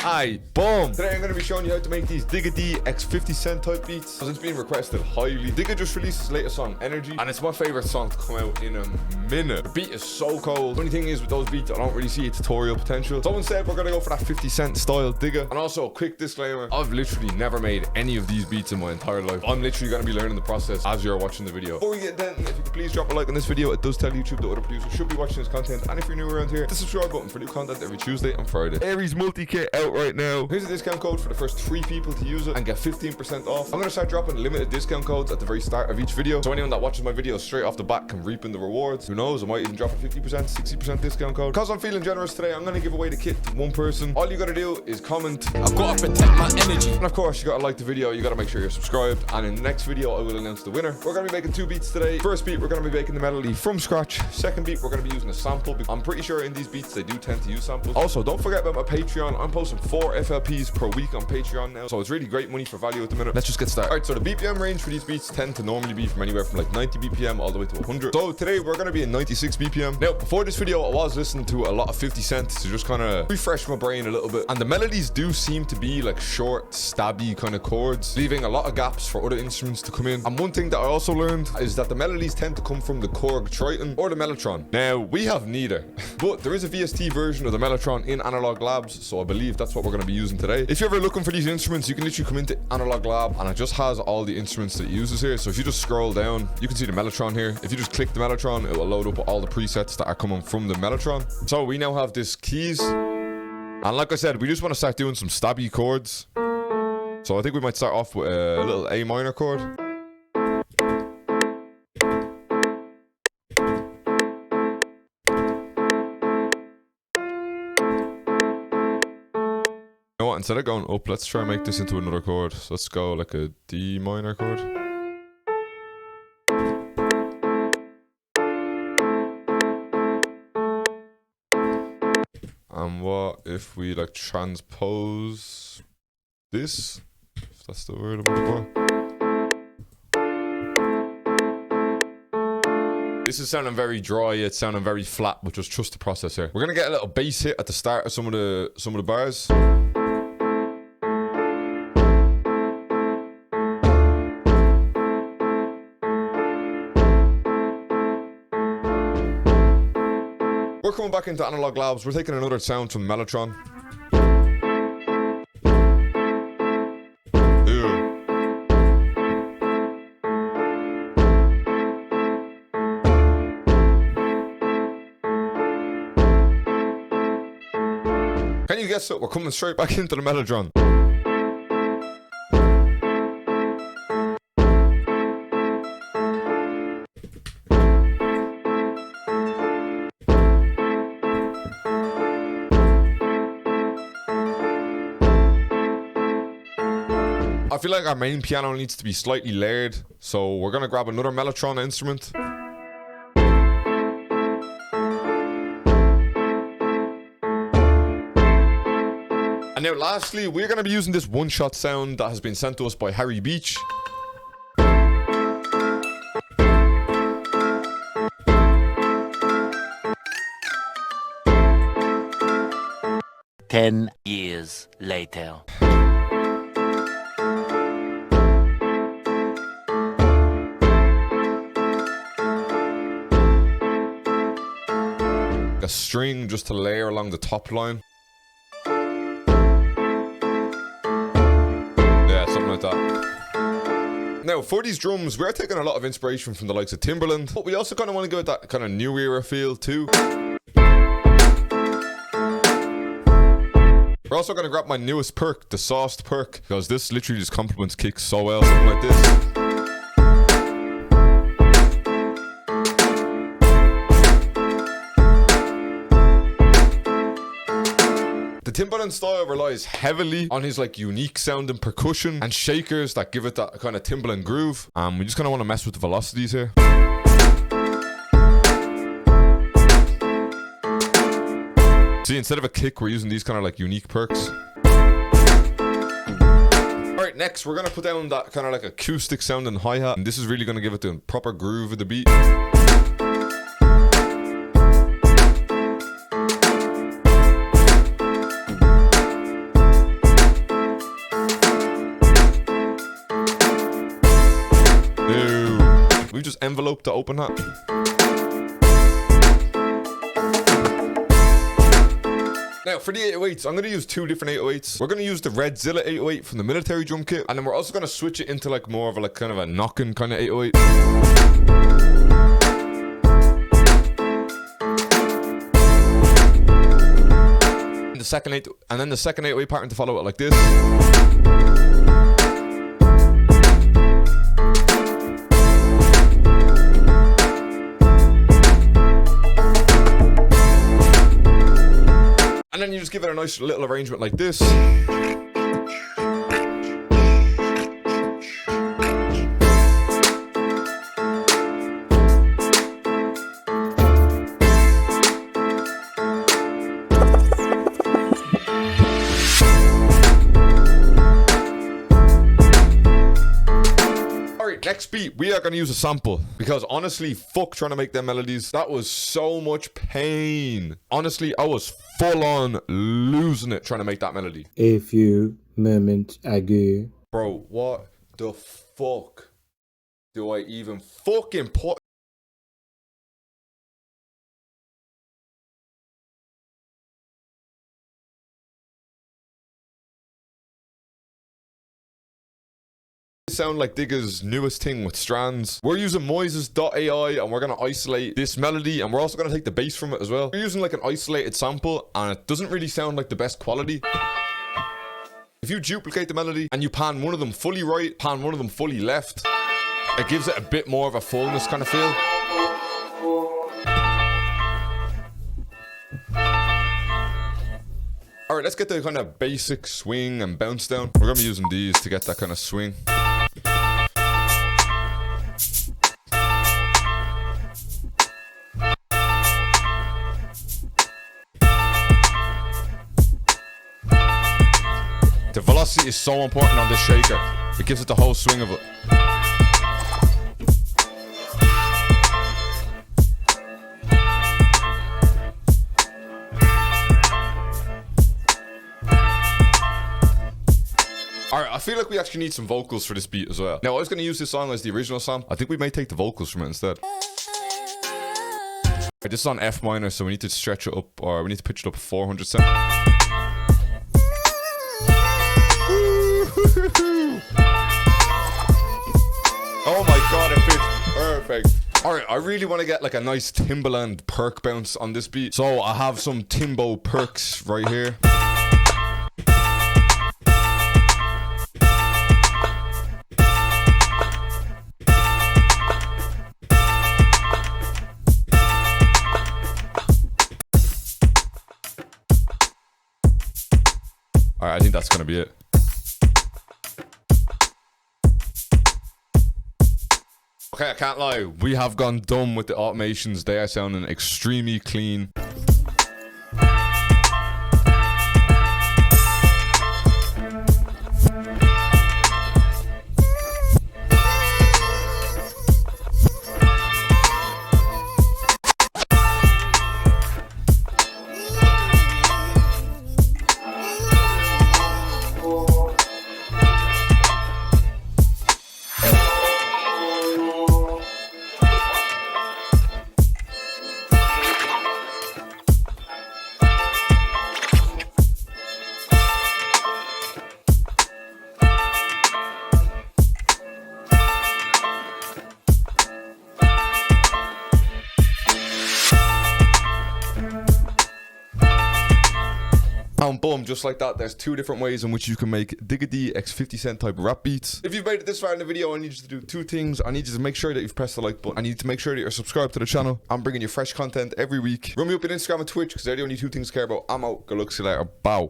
Aye, boom. Today I'm going to be showing you how to make these DIGGA x 50 Cent type beats, because it's been requested highly. DIGGA just released his latest song, Energy, and it's my favorite song to come out in a minute. The beat is so cold. The only thing is with those beats, I don't really see a tutorial potential. So instead, we're going to go for that 50 Cent style DIGGA. And also a quick disclaimer, I've literally never made any of these beats in my entire life. I'm literally going to be learning the process as you're watching the video. Before we get done, if you could please drop a like on this video, it does tell YouTube that other producers should be watching this content. And if you're new around here, the subscribe button for new content every Tuesday and Friday. Aries multi-kit out right now. Here's a discount code for the first 3 people to use it and get 15% off. I'm going to start dropping limited discount codes at the very start of each video, so anyone that watches my videos straight off the bat can reap in the rewards. Who knows, I might even drop a 50%, 60% discount code. Because I'm feeling generous today, I'm going to give away the kit to one person. All you got to do is comment, I've got to protect my energy. And of course, you got to like the video, you got to make sure you're subscribed, and in the next video, I will announce the winner. We're going to be making 2 beats today. First beat, we're going to be making the melody from scratch. Second beat, we're going to be using a sample. I'm pretty sure in these beats, they do tend to use samples. Also, don't forget about my Patreon. I'm posting 4 FLPs per week on Patreon now, so it's really great money for value at the minute. Let's just get started. Alright, so the BPM range for these beats tend to normally be from anywhere from like 90 BPM all the way to 100. So today we're going to be in 96 BPM. Now, before this video, I was listening to a lot of 50 Cent to just kind of refresh my brain a little bit. And the melodies do seem to be like short, stabby kind of chords, leaving a lot of gaps for other instruments to come in. And one thing that I also learned is that the melodies tend to come from the Korg Triton or the Mellotron. Now, we have neither, but there is a VST version of the Mellotron in Analog Labs, so I believe that's what we're going to be using today. If you're ever looking for these instruments, you can literally come into Analog Lab and it just has all the instruments that it uses here. So if you just scroll down, you can see the Mellotron here. If you just click the Mellotron, it will load up all the presets that are coming from the Mellotron. So we now have this keys, and like I said, we just want to start doing some stabby chords. So I think we might start off with a little A minor chord. You know what, instead of going up, let's try and make this into another chord. So let's go like a D minor chord. And what if we like transpose this? If that's the word I'm looking for. This is sounding very dry, it's sounding very flat, but just trust the process here. We're gonna get a little bass hit at the start of some of the bars. We're coming back into Analog Labs. We're taking another sound from Mellotron. Can you guess it? We're coming straight back into the Mellotron. I feel like our main piano needs to be slightly layered, so we're gonna grab another Mellotron instrument. And now lastly, we're gonna be using this one-shot sound that has been sent to us by Harry Beach. Ten years later. A string just to layer along the top line. Yeah, something like that. Now, for these drums, we're taking a lot of inspiration from the likes of Timberland, but we also kind of want to go with that kind of new era feel too. We're also going to grab my newest perk, the sauced perk, because this literally just complements kicks so well, something like this. The Timbaland style relies heavily on his like unique sounding percussion and shakers that give it that kind of Timbaland groove. We just kind of want to mess with the velocities here. See, instead of a kick, we're using these kind of like unique perks. Alright, next we're gonna put down that kind of like acoustic sounding hi-hat, and this is really gonna give it the proper groove of the beat. up to open that. Now, for the 808s, I'm going to use 2 different 808s. We're going to use the Redzilla 808 from the military drum kit, and then we're also going to switch it into like more of a like kind of a knocking kind of 808. And then the second 808 pattern to follow it like this. And then you just give it a nice little arrangement like this. Next beat, we are going to use a sample because honestly, fuck trying to make them melodies. That was so much pain. Honestly, I was full on losing it trying to make that melody. A few moments ago. Bro, what the fuck do I even fucking put? Sound like Digga's newest thing with strands. We're using Moises.ai and we're going to isolate this melody, and we're also going to take the bass from it as well. We're using like an isolated sample and it doesn't really sound like the best quality. If you duplicate the melody and you pan one of them fully right, pan one of them fully left, it gives it a bit more of a fullness kind of feel. Alright, let's get the kind of basic swing and bounce down. We're going to be using these to get that kind of swing. The velocity is so important on this shaker. It gives it the whole swing of it. Alright, I feel like we actually need some vocals for this beat as well. Now, I was going to use this song as the original song. I think we may take the vocals from it instead. This is on F minor, so we need to stretch it up, or we need to pitch it up 400 cents. Oh my god, it fits perfect. Alright, I really want to get like a nice Timbaland perk bounce on this beat. So I have some Timbo perks right here. Alright, I think that's gonna be it. Okay, I can't lie. We have gone dumb with the automations. They are sounding extremely clean. And boom, just like that, there's 2 different ways in which you can make DIGGA X 50 Cent type rap beats. If you've made it this far in the video, I need you to do 2 things. I need you to make sure that you've pressed the like button. I need you to make sure that you're subscribed to the channel. I'm bringing you fresh content every week. Run me up on Instagram and Twitch because they're the only 2 things to care about. I'm out. Good luck. See you later. Bow.